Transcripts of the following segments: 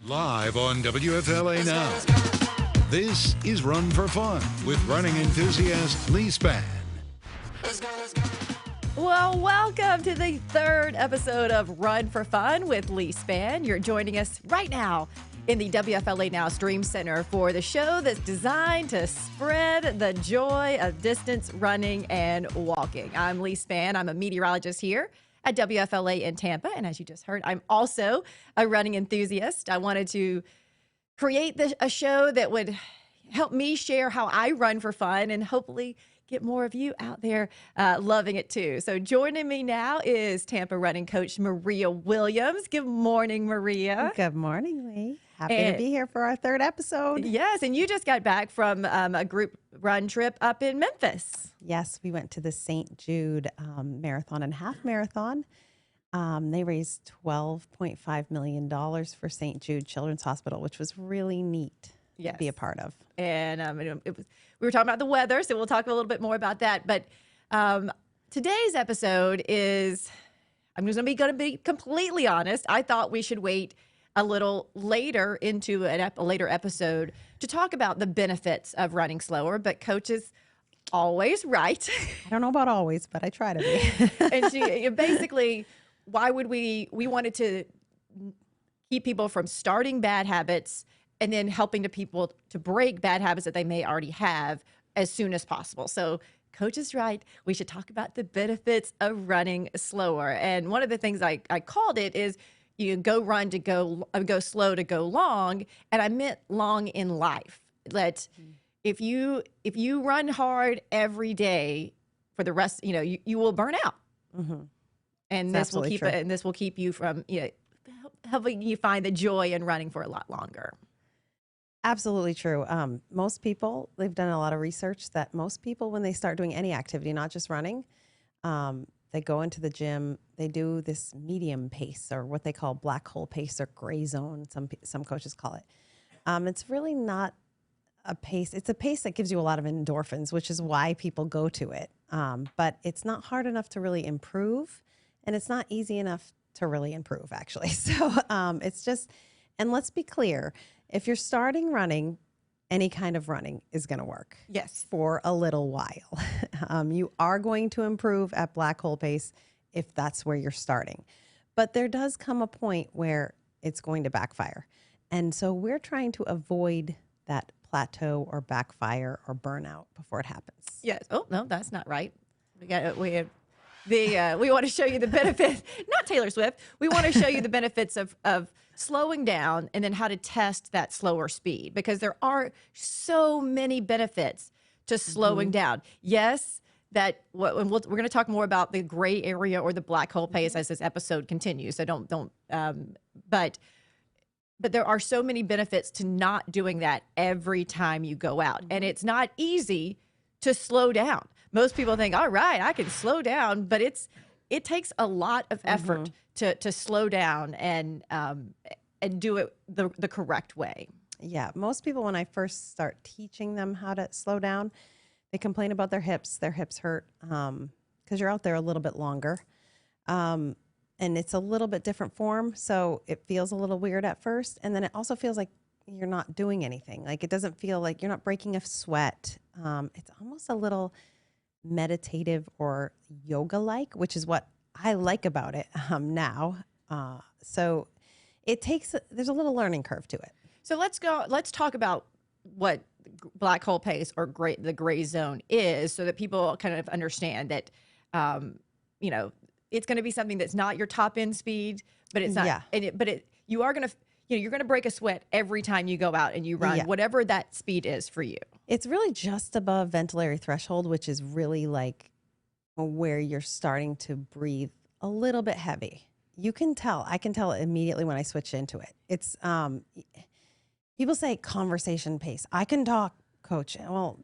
Live on WFLA Now. This is Run for Fun with running enthusiast Leigh Spann. Well, welcome to the third episode of Run for Fun with Leigh Spann. You're joining us right now in the WFLA Now Stream Center for the show that's designed to spread the joy of distance running and walking. I'm Leigh Spann. I'm a meteorologist here at WFLA in Tampa. And as you just heard, I'm also a running enthusiast. I wanted to create a show that would help me share how I run for fun and hopefully get more of you out there loving it too. So joining me now is Tampa running coach Maria Williams. Good morning, Maria. Good morning, Leigh. Happy to be here for our third episode. Yes, and you just got back from a group run trip up in Memphis. Yes, we went to the St. Jude Marathon and Half Marathon. They raised $12.5 million for St. Jude Children's Hospital, which was really neat to be a part of. And we were talking about the weather, so we'll talk a little bit more about that. But today's episode is, I'm just going to be completely honest. I thought we should wait a little later into a later episode to talk about the benefits of running slower, but Coach is always right. I don't know about always, but I try to be. And she basically, why would we wanted to keep people from starting bad habits and then helping the people to break bad habits that they may already have as soon as possible. So Coach is right. We should talk about the benefits of running slower. And one of the things I called it is you go run to go slow to go long. And I meant long in life. That if you run hard every day for the rest, you will burn out. Mm-hmm. And this will keep you from helping you find the joy in running for a lot longer. Absolutely true. Most people, they've done a lot of research that most people, when they start doing any activity, not just running, they go into the gym, they do this medium pace or what they call black hole pace or gray zone, some coaches call it. It's really not a pace. It's a pace that gives you a lot of endorphins, which is why people go to it. But it's not hard enough to really improve, and it's not easy enough to really improve, actually. So it's just, and let's be clear, if you're starting running, any kind of running is going to work. Yes. For a little while. You are going to improve at black hole pace if that's where you're starting. But there does come a point where it's going to backfire. And so we're trying to avoid that plateau or backfire or burnout before it happens. Yes. Oh, no, that's not right. We want to show you the benefit, not Taylor Swift. We want to show you the benefits of slowing down and then how to test that slower speed, because there are so many benefits to slowing down. Yes, we're going to talk more about the gray area or the black hole pace as this episode continues. So but there are so many benefits to not doing that every time you go out. And it's not easy to slow down. Most people think, all right, I can slow down, but it takes a lot of effort to slow down and do it the correct way. Yeah, most people, when I first start teaching them how to slow down, they complain about their hips. Their hips hurt because you're out there a little bit longer. And it's a little bit different form, so it feels a little weird at first. And then it also feels like you're not doing anything. Like it doesn't feel like you're not breaking a sweat. It's almost a little meditative or yoga-like, which is what I like about it now. So there's a little learning curve to it. So let's talk about what black hole pace or the gray zone is, so that people kind of understand that, it's going to be something that's not your top end speed, but it's not, you are going to, you're going to break a sweat every time you go out and you run, whatever that speed is for you. It's really just above ventilatory threshold, which is really like where you're starting to breathe a little bit heavy. I can tell immediately when I switch into it. It's, people say conversation pace. I can talk, coach. Well,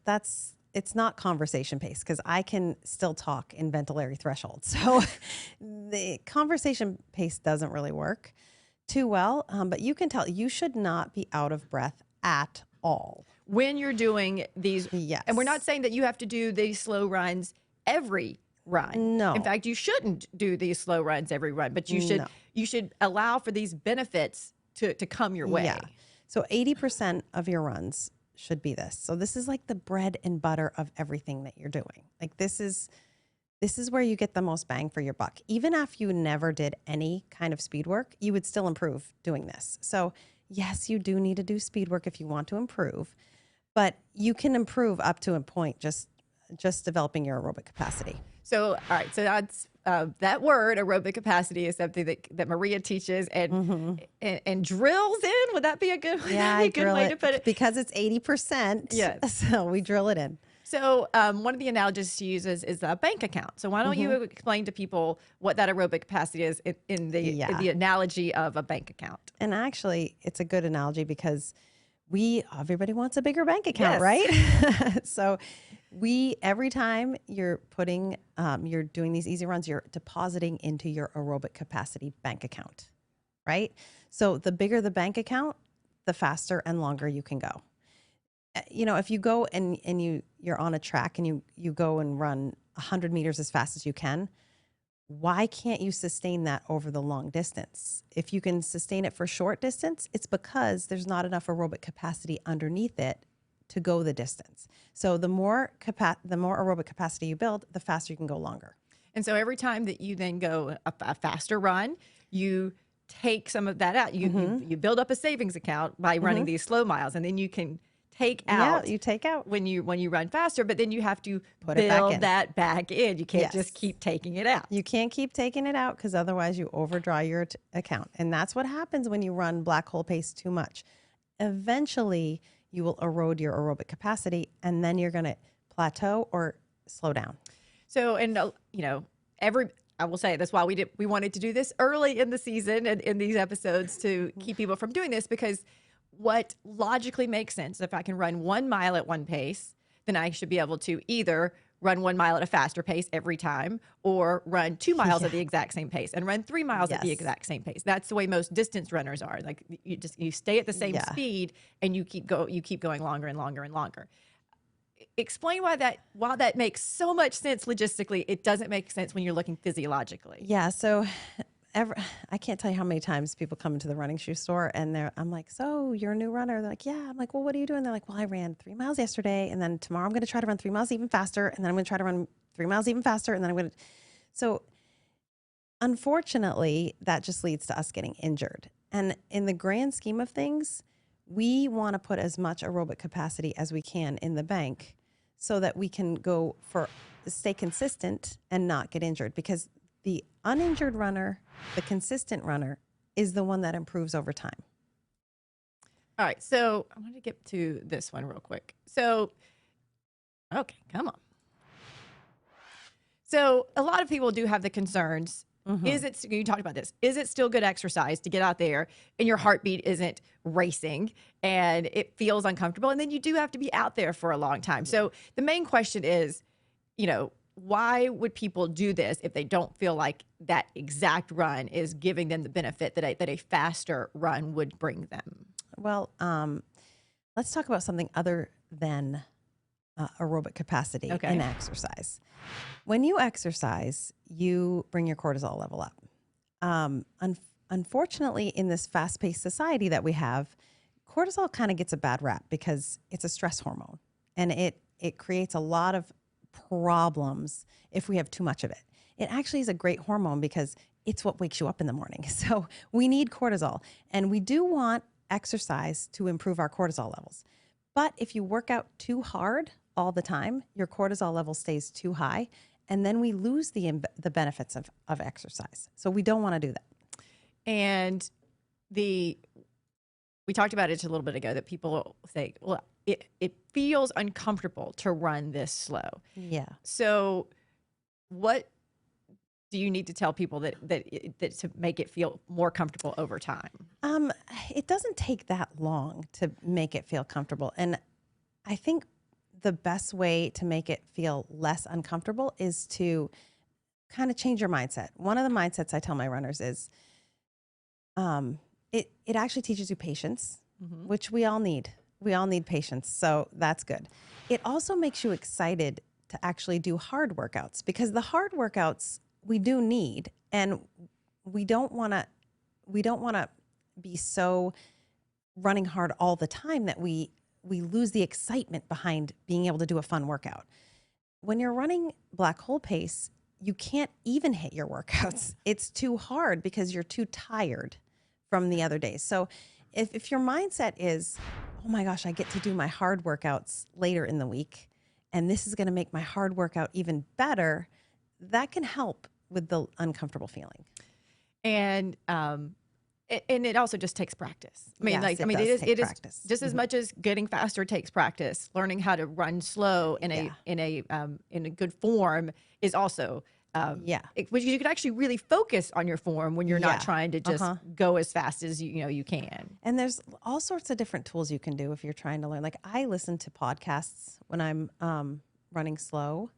it's not conversation pace because I can still talk in ventilatory threshold. So the conversation pace doesn't really work too well, but you can tell you should not be out of breath at all. When you're doing these, yes. And we're not saying that you have to do these slow runs every run. No. In fact, you shouldn't do these slow runs every run, but you should allow for these benefits to come your way. Yeah. So 80% of your runs should be this. So this is like the bread and butter of everything that you're doing. Like this is where you get the most bang for your buck. Even if you never did any kind of speed work, you would still improve doing this. So yes, you do need to do speed work if you want to improve, but you can improve up to a point just developing your aerobic capacity. So, all right. So that's that word aerobic capacity is something that Maria teaches and drills in. Would that be a good, Yeah, good way to put it? Because it's 80%. Yes. So we drill it in. So one of the analogies she uses is a bank account. So why don't you explain to people what that aerobic capacity is in the analogy of a bank account? And actually, it's a good analogy because everybody wants a bigger bank account, right? So every time you're you're doing these easy runs, you're depositing into your aerobic capacity bank account, right? So the bigger the bank account, the faster and longer you can go. If you go and you're on a track and you go and run 100 meters as fast as you can, why can't you sustain that over the long distance? If you can sustain it for short distance, it's because there's not enough aerobic capacity underneath it to go the distance. So the more aerobic capacity you build, the faster you can go longer. And so every time that you then go a faster run, you take some of that out. You build up a savings account by running these slow miles, and then you can take out. Yeah, you take out when you run faster, but then you have to build that back in. You can't just keep taking it out. You can't keep taking it out because otherwise you overdraw your account. And that's what happens when you run black hole pace too much. Eventually, you will erode your aerobic capacity, and then you're going to plateau or slow down. So, and I will say that's why we wanted to do this early in the season and in these episodes to keep people from doing this, because what logically makes sense, if I can run 1 mile at one pace, then I should be able to either run 1 mile at a faster pace every time, or run 2 miles at the exact same pace and run 3 miles at the exact same pace. That's the way most distance runners are. Like you stay at the same speed and you keep going longer and longer and longer. Explain while that makes so much sense logistically, it doesn't make sense when you're looking physiologically. Yeah. So I can't tell you how many times people come into the running shoe store and I'm like, so you're a new runner? They're like, yeah. I'm like, well, what are you doing? They're like, well, I ran 3 miles yesterday, and then tomorrow I'm going to try to run 3 miles even faster, and then I'm going to try to run 3 miles even faster, and then I'm going to. So unfortunately, that just leads to us getting injured. And in the grand scheme of things, we want to put as much aerobic capacity as we can in the bank so that we can stay consistent and not get injured, because the uninjured runner, the consistent runner, is the one that improves over time. All right. So I want to get to this one real quick. So, okay, come on. So a lot of people do have the concerns. You talked about this. Is it still good exercise to get out there and your heartbeat isn't racing and it feels uncomfortable? And then you do have to be out there for a long time. So the main question is, why would people do this if they don't feel like that exact run is giving them the benefit that a faster run would bring them? Well, let's talk about something other than aerobic capacity in exercise. When you exercise, you bring your cortisol level up. Unfortunately, in this fast-paced society that we have, cortisol kind of gets a bad rap because it's a stress hormone, and it creates a lot of problems if we have too much of it. It actually is a great hormone because it's what wakes you up in the morning. So we need cortisol, and we do want exercise to improve our cortisol levels. But if you work out too hard all the time, your cortisol level stays too high, and then we lose the benefits of exercise. So we don't want to do that. And we talked about it a little bit ago, that people say, well, it feels uncomfortable to run this slow. Yeah. So what do you need to tell people that to make it feel more comfortable over time? It doesn't take that long to make it feel comfortable. And I think the best way to make it feel less uncomfortable is to kind of change your mindset. One of the mindsets I tell my runners is it actually teaches you patience, which we all need. We all need patience. So that's good. It also makes you excited to actually do hard workouts, because the hard workouts we do need, and we don't want to be so running hard all the time that we lose the excitement behind being able to do a fun workout. When you're running black hole pace, you can't even hit your workouts. It's too hard because you're too tired from the other days. So if your mindset is, oh my gosh, I get to do my hard workouts later in the week, and this is going to make my hard workout even better, that can help with the uncomfortable feeling. And it also just takes practice. I mean, Yes, it is practice. just as much as getting faster takes practice. Learning how to run slow in a good form is also which you can actually really focus on your form when you're not trying to just go as fast as you can. And there's all sorts of different tools you can do if you're trying to learn. Like I listen to podcasts when I'm running slow.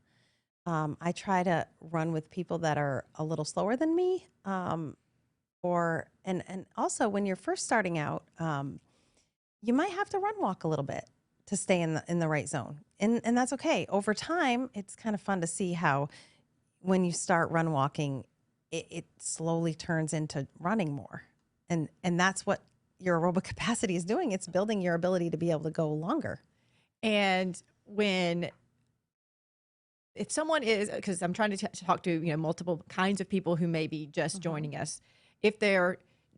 I try to run with people that are a little slower than me. And also when you're first starting out, you might have to run walk a little bit to stay in the right zone. And that's okay. Over time, it's kind of fun to see how when you start run walking, it slowly turns into running more. And that's what your aerobic capacity is doing. It's building your ability to be able to go longer. And if someone is, because I'm trying to talk to multiple kinds of people who may be just joining us, if they're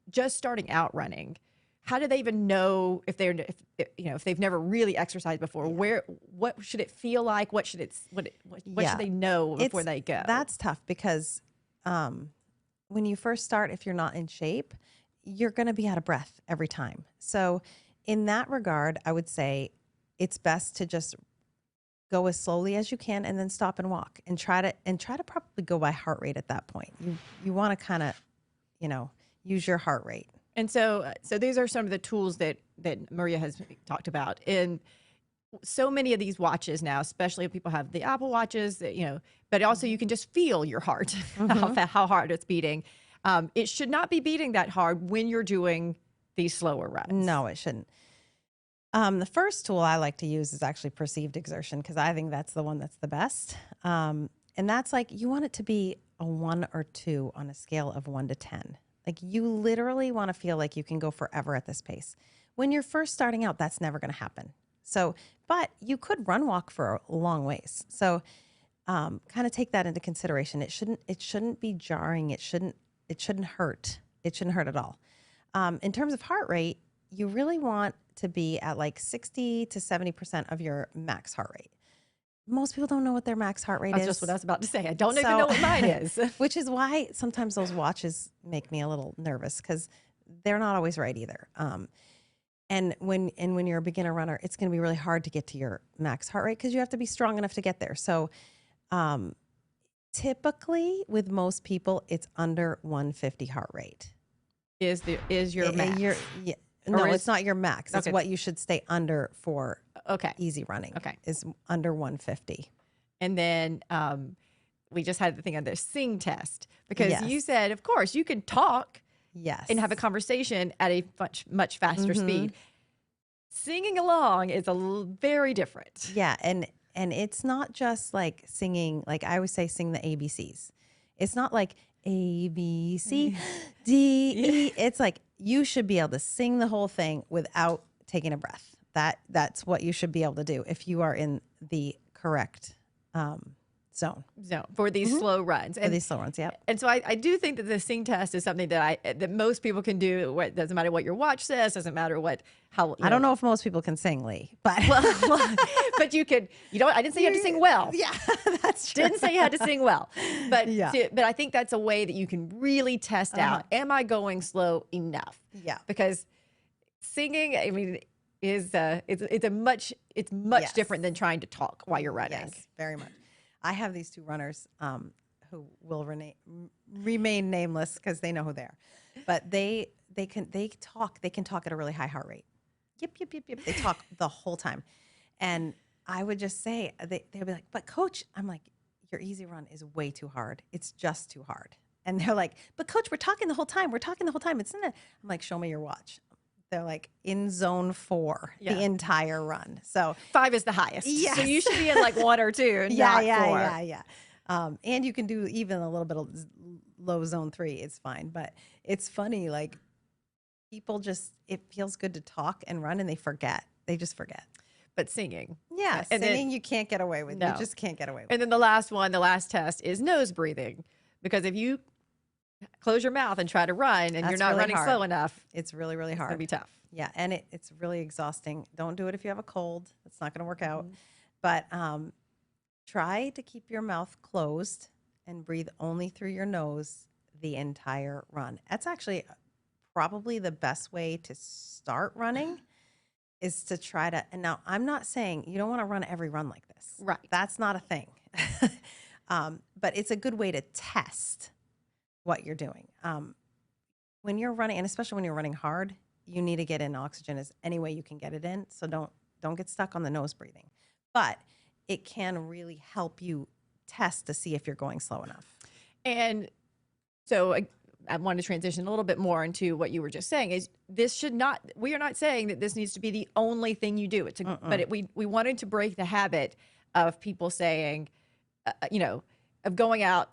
just starting out running, how do they even know if they've never really exercised before? What should it feel like? What should they know before they go? That's tough because when you first start, if you're not in shape, you're going to be out of breath every time. So in that regard, I would say it's best to just go as slowly as you can and then stop and walk and try to probably go by heart rate at that point. You want to kind of, use your heart rate. And so these are some of the tools that Maria has talked about. And so many of these watches now, especially if people have the Apple watches, but also you can just feel your heart, how hard it's beating. It should not be beating that hard when you're doing these slower runs. No, it shouldn't. The first tool I like to use is actually perceived exertion because I think that's the one that's the best. And that's like you want it to be a 1 or 2 on a scale of 1 to 10. Like you literally want to feel like you can go forever at this pace. When you're first starting out, that's never going to happen. So, but you could run walk for a long ways. So kind of take that into consideration. It shouldn't be jarring. It shouldn't hurt. It shouldn't hurt at all. In terms of heart rate, you really want to be at like 60 to 70% of your max heart rate. Most people don't know what their max heart rate is. That's just what I was about to say. I don't even know what mine is. Which is why sometimes those watches make me a little nervous because they're not always right either. And when you're a beginner runner, it's going to be really hard to get to your max heart rate because you have to be strong enough to get there. So typically with most people, it's under 150 heart rate. Is your max? No, it's not your max. It's what you should stay under for easy running. Okay. Is under 150. And then we just had the thing on the sing test because you said, of course, you can talk and have a conversation at a much faster speed. Singing along is very different. Yeah, and it's not just like singing, like I always say, sing the ABCs. It's not like A, B, C, D, E. It's like you should be able to sing the whole thing without taking a breath. That's what you should be able to do if you are in the correct zone for these slow runs. For these slow runs, yeah. And so I do think that the sing test is something that most people can do. It doesn't matter what your watch says. Doesn't matter how. I don't know if most people can sing, Leigh, but but you could. I didn't say you had to sing well. Yeah, that's true. Didn't say you had to sing well, but but I think that's a way that you can really test out. Am I going slow enough? Yeah, because singing, I mean, it's much different than trying to talk while you're running. Yes, very much. I have these 2 runners who will remain nameless because they know who they are, but they can talk at a really high heart rate. Yip yip yip yip. They talk the whole time, and I would just say they'd be like, "But coach," I'm like, "Your easy run is way too hard. It's just too hard." And they're like, "But coach, we're talking the whole time. We're talking the whole time. It's in it." I'm like, "Show me your watch." They're like in zone 4 the entire run. So 5 is the highest. Yes. So you should be in like 1 or 2, not 4. Yeah. And you can do even a little bit of low zone 3. It's fine. But it's funny, like people just, it feels good to talk and run and they forget. They just forget. But singing. Yeah. And Singing, you can't get away with. No. You just can't get away with. And then the last test is nose breathing. Because if you close your mouth and try to run and you're That's not really running hard. slow enough, It's really, really it's hard. going to be tough. Yeah. And it's really exhausting. Don't do it if you have a cold. It's not going to work out. But try to keep your mouth closed and breathe only through your nose the entire run. That's actually probably the best way to start running is to try to, and now I'm not saying you don't want to run every run like this. Right. That's not a thing. But it's a good way to test what you're doing. When you're running, and especially when you're running hard, you need to get in oxygen as any way you can get it in. So don't get stuck on the nose breathing. But it can really help you test to see if you're going slow enough. And so I want to transition a little bit more into what you were just saying is we are not saying that this needs to be the only thing you do. We wanted to break the habit of people saying, of going out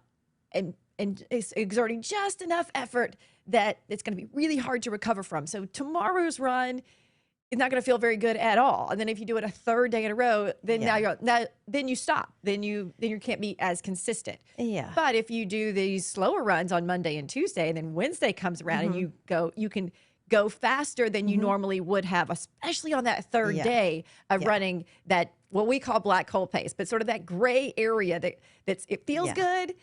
and exerting just enough effort that it's going to be really hard to recover from. So tomorrow's run is not going to feel very good at all. And then if you do it a third day in a row, then then you stop. Then you can't be as consistent. Yeah. But if you do these slower runs on Monday and Tuesday, and then Wednesday comes around and you can go faster than you normally would have, especially on that third day of running that what we call black hole pace, but sort of that gray area it feels good,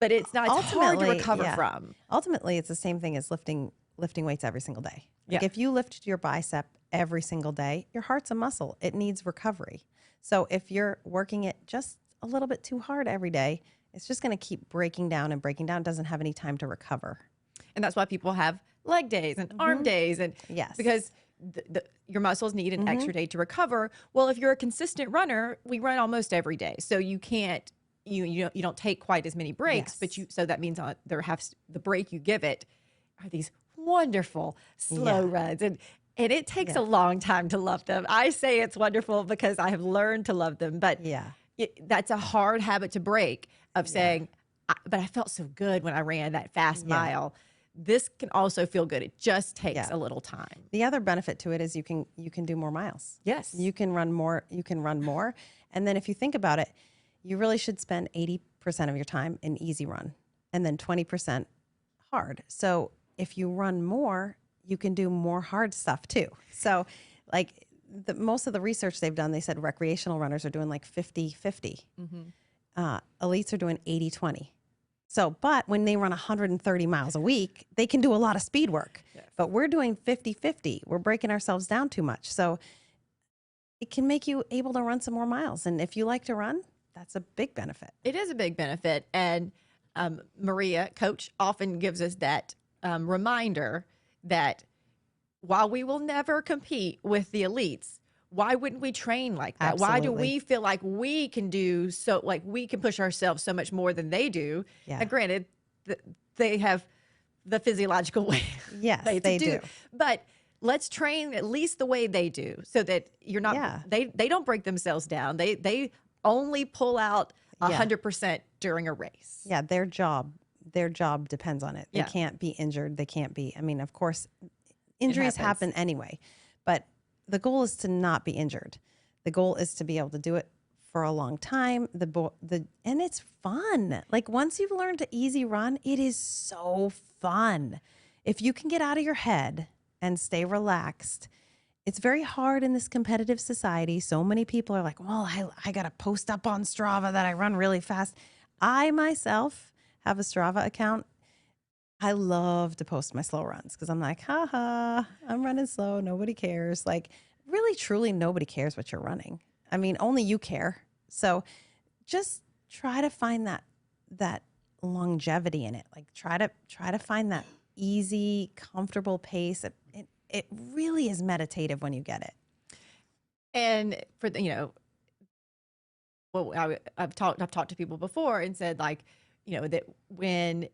but it's not. It's hard to recover from. Ultimately, it's the same thing as lifting weights every single day. Like if you lift your bicep every single day, your heart's a muscle. It needs recovery. So if you're working it just a little bit too hard every day, it's just going to keep breaking down and breaking down. It doesn't have any time to recover. And that's why people have leg days and arm days. And because your muscles need an extra day to recover. Well, if you're a consistent runner, we run almost every day. So you can't, you don't take quite as many breaks, but so that means the break you give it are these wonderful slow runs. And it takes a long time to love them. I say it's wonderful because I have learned to love them, but that's a hard habit to break of saying, but I felt so good when I ran that fast mile. This can also feel good. It just takes a little time. The other benefit to it is you can do more miles. Yes. You can run more. And then if you think about it, you really should spend 80% of your time in easy run and then 20% hard. So if you run more, you can do more hard stuff too. So like most of the research they've done, they said recreational runners are doing like 50-50. Elites are doing 80-20. So, but when they run 130 miles a week, they can do a lot of speed work. Yes. But we're doing 50-50. We're breaking ourselves down too much. So it can make you able to run some more miles. And if you like to run, that's a big benefit. It is a big benefit. And Maria, coach, often gives us that reminder that while we will never compete with the elites, why wouldn't we train like that? Absolutely. Why do we feel like we can do so, like we can push ourselves so much more than they do? Yeah. Now, granted, they have the physiological way. Yes, they do. But let's train at least the way they do so that you're not, they don't break themselves down. They only pull out 100% during a race. Yeah, their job depends on it. They can't be injured. They can't be, I mean, of course, injuries happen anyway, but the goal is to not be injured. The goal is to be able to do it for a long time. And it's fun. Like once you've learned to easy run, it is so fun. If you can get out of your head and stay relaxed, it's very hard in this competitive society. So many people are like, well, I got to post up on Strava that I run really fast. I myself have a Strava account. I love to post my slow runs because I'm like, haha, I'm running slow. Nobody cares. Like really, truly, nobody cares what you're running. I mean, only you care. So just try to find that longevity in it. Like try to find that easy, comfortable pace. It really is meditative when you get it. And for the, well, I've talked to people before and said like, that when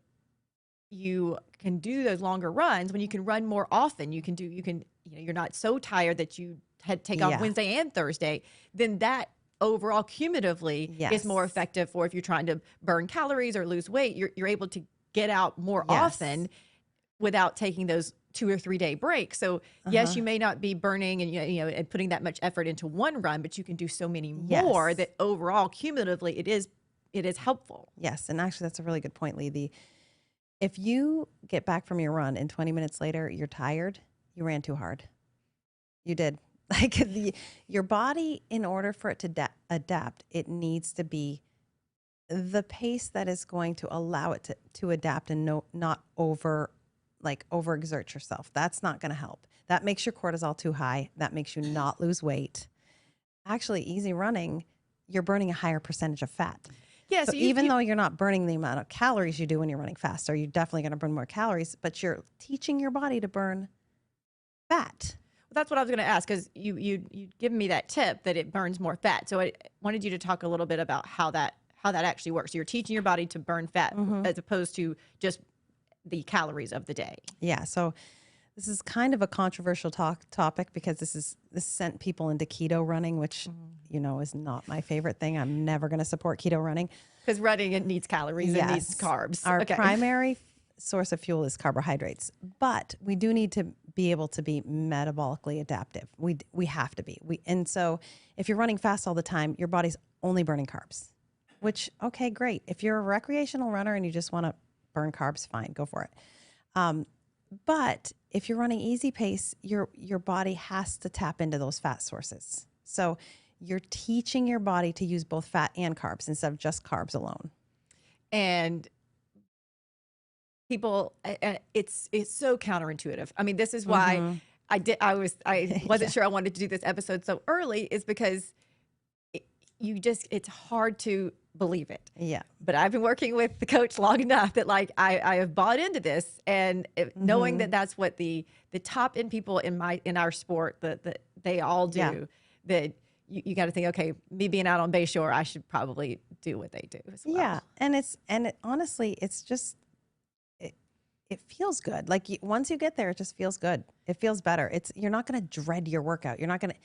you can do those longer runs, when you can run more often, you're not so tired that you had to take off Wednesday and Thursday, then that overall cumulatively is more effective for if you're trying to burn calories or lose weight, you're able to get out more often without taking those 2 or 3 day break. So yes, you may not be burning and and putting that much effort into one run, but you can do so many more Yes. that overall cumulatively it is helpful. Yes, and actually that's a really good point, Lee. If you get back from your run and 20 minutes later you're tired, you ran too hard. You did. Like your body, in order for it to adapt, it needs to be the pace that is going to allow it to adapt and not overexert yourself. That's not going to help. That makes your cortisol too high. That makes you not lose weight. Actually, easy running, you're burning a higher percentage of fat. Yeah, So even though you're not burning the amount of calories you do when you're running faster, you're definitely going to burn more calories, but you're teaching your body to burn fat. That's what I was going to ask, because you given me that tip that it burns more fat. So I wanted you to talk a little bit about how that actually works. You're teaching your body to burn fat as opposed to just the calories of the day. Yeah. So this is kind of a controversial topic because this sent people into keto running, which is not my favorite thing. I'm never going to support keto running because running, it needs calories, it needs carbs. Our primary source of fuel is carbohydrates, but we do need to be able to be metabolically adaptive. We have to be. And so if you're running fast all the time, your body's only burning carbs, which, okay, great. If you're a recreational runner and you just want to burn carbs, fine, go for it. But if you're running easy pace, your body has to tap into those fat sources. So you're teaching your body to use both fat and carbs instead of just carbs alone. And people, it's so counterintuitive. I mean, this is why I wasn't sure I wanted to do this episode so early, is because it's hard to believe it. Yeah. But I've been working with the coach long enough that I have bought into this, and knowing that that's what the top end people in our sport that they all do, that you got to think, okay, me being out on Bayshore, I should probably do what they do as well. Yeah. And honestly, it's just, it feels good. Like once you get there, it just feels good. It feels better. You're not going to dread your workout. You're not going to,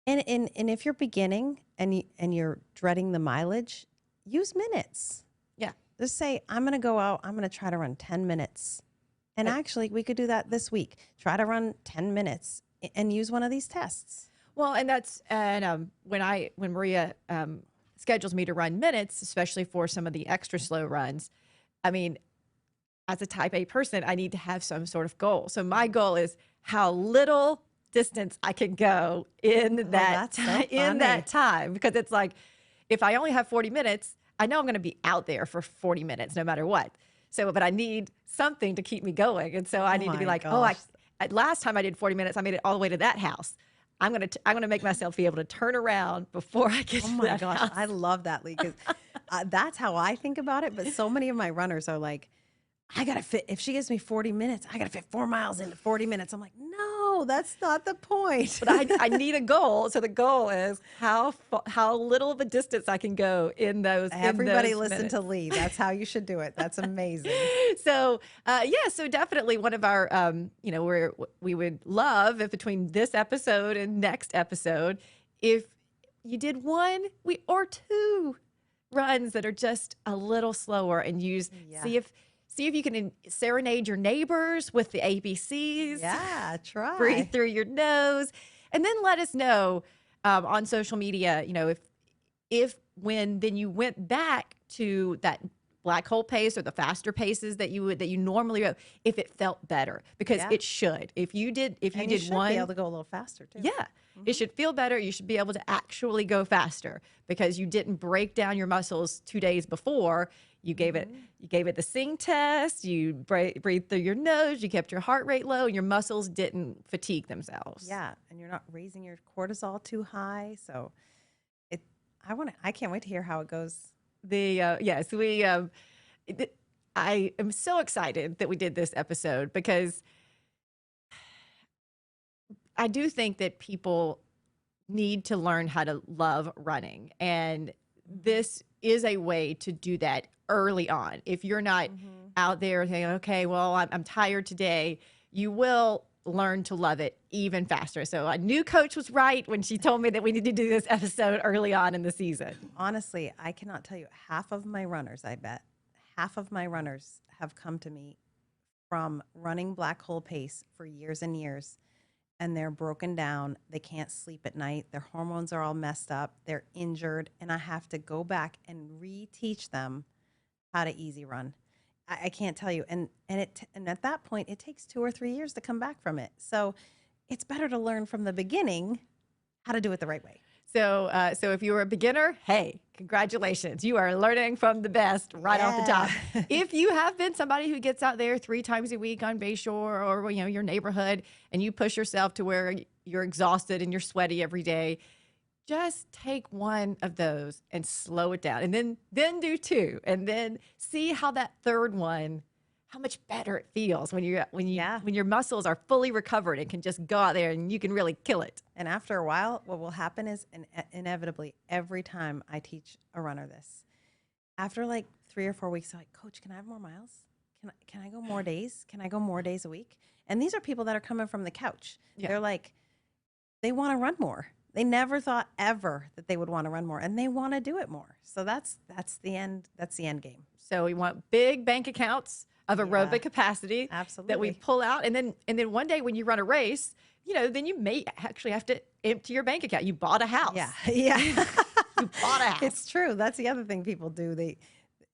and if you're beginning and you're dreading the mileage, use minutes. Yeah. Just say, I'm going to go out, I'm going to try to run 10 minutes. And actually, we could do that this week. Try to run 10 minutes and use one of these tests. Well, when Maria schedules me to run minutes, especially for some of the extra slow runs, I mean, as a type A person, I need to have some sort of goal. So my goal is how little distance I can go in that time, because it's like, if I only have 40 minutes, I know I'm going to be out there for 40 minutes no matter what. So, but I need something to keep me going. And so I need to be like, last time I did 40 minutes, I made it all the way to that house. I'm going to make myself be able to turn around before I get to that house. I love that, Leigh, because that's how I think about it. But so many of my runners are like, I got to fit, if she gives me 40 minutes, I got to fit 4 miles into 40 minutes. I'm like, no, that's not the point. But I need a goal. So the goal is how little of a distance I can go in those. Everybody listen minutes. to Leigh. That's how you should do it. That's amazing. So, so definitely one of our, we would love if between this episode and next episode, if you did one or two runs that are just a little slower and see if you can serenade your neighbors with the ABCs. Yeah, try. Breathe through your nose. And then let us know on social media, if when then you went back to that black hole pace or the faster paces that you normally go, if it felt better, because it should. If you did one, be able to go a little faster too. Yeah. It should feel better. You should be able to actually go faster because you didn't break down your muscles 2 days before. You gave it the sing test. You breathed through your nose. You kept your heart rate low. And your muscles didn't fatigue themselves. Yeah, and you're not raising your cortisol too high. So, I can't wait to hear how it goes. I am so excited that we did this episode because I do think that people need to learn how to love running, and this is a way to do that early on. If you're not out there saying, okay, well, I'm tired today, you will learn to love it even faster. So a new coach was right when she told me that we need to do this episode early on in the season. Honestly, I cannot tell you, half of my runners have come to me from running black hole pace for years and years, and they're broken down. They can't sleep at night. Their hormones are all messed up. They're injured, and I have to go back and reteach them how to easy run. I can't tell you. And at that point, it takes 2 or 3 years to come back from it. So it's better to learn from the beginning how to do it the right way. So, so if you were a beginner, hey, congratulations. You are learning from the best right off the top. If you have been somebody who gets out there 3 times a week on Bayshore or, you know, your neighborhood, and you push yourself to where you're exhausted and you're sweaty every day, just take one of those and slow it down, and then do 2, and then see how that third one, how much better it feels when your muscles are fully recovered and can just go out there and you can really kill it. And after a while, what will happen is, inevitably, every time I teach a runner this, after like 3 or 4 weeks, they're like, Coach, can I have more miles? Can I go more days? Can I go more days a week? And these are people that are coming from the couch. Yeah. They're like, they want to run more. They never thought ever that they would want to run more, and they want to do it more. So that's the end. That's the end game. So we want big bank accounts of aerobic capacity that we pull out. And then one day when you run a race, you know, then you may actually have to empty your bank account. You bought a house. Yeah. You bought a house. It's true. That's the other thing people do.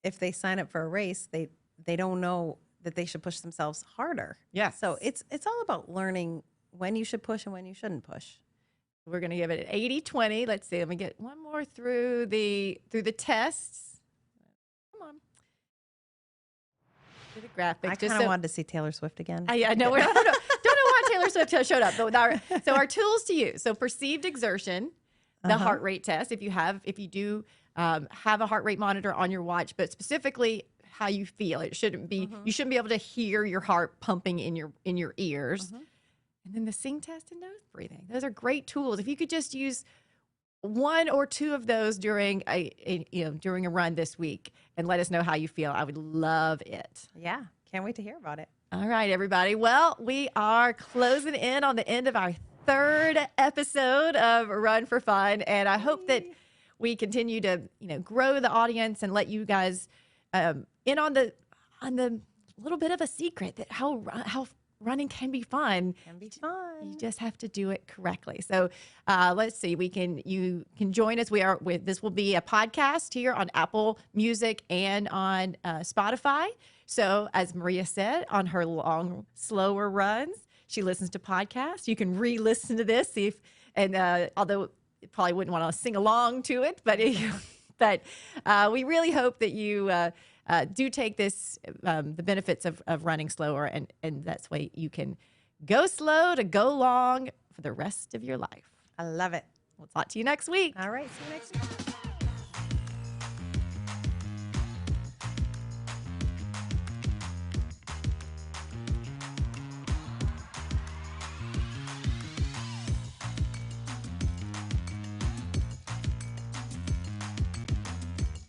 If they sign up for a race, they don't know that they should push themselves harder. Yeah. So it's all about learning when you should push and when you shouldn't push. We're going to give it an 80-20. Let's see. Let me get one more through the tests. Come on. The graphic. I kind of wanted to see Taylor Swift again. Yeah, no, don't know why Taylor Swift showed up. But our tools to use. So perceived exertion, the heart rate test. If you do have a heart rate monitor on your watch, but specifically how you feel. It shouldn't be. You shouldn't be able to hear your heart pumping in your ears. And then the sing test and nose breathing. Those are great tools. If you could just use 1 or 2 of those during a run this week and let us know how you feel, I would love it. Yeah, can't wait to hear about it. All right, everybody. Well, we are closing in on the end of our 3rd episode of Run for Fun, and I hope that we continue to grow the audience and let you guys in on the little bit of a secret that how running can be fun. You just have to do it correctly. So let's see. You can join us. This will be a podcast here on Apple Music and on Spotify. So as Maria said, on her long, slower runs, she listens to podcasts. You can re-listen to this, although you probably wouldn't want to sing along to it, but we really hope that you do take the benefits of running slower, and that's why you can go slow to go long for the rest of your life. I love it. We'll talk to you next week. All right. See you next week.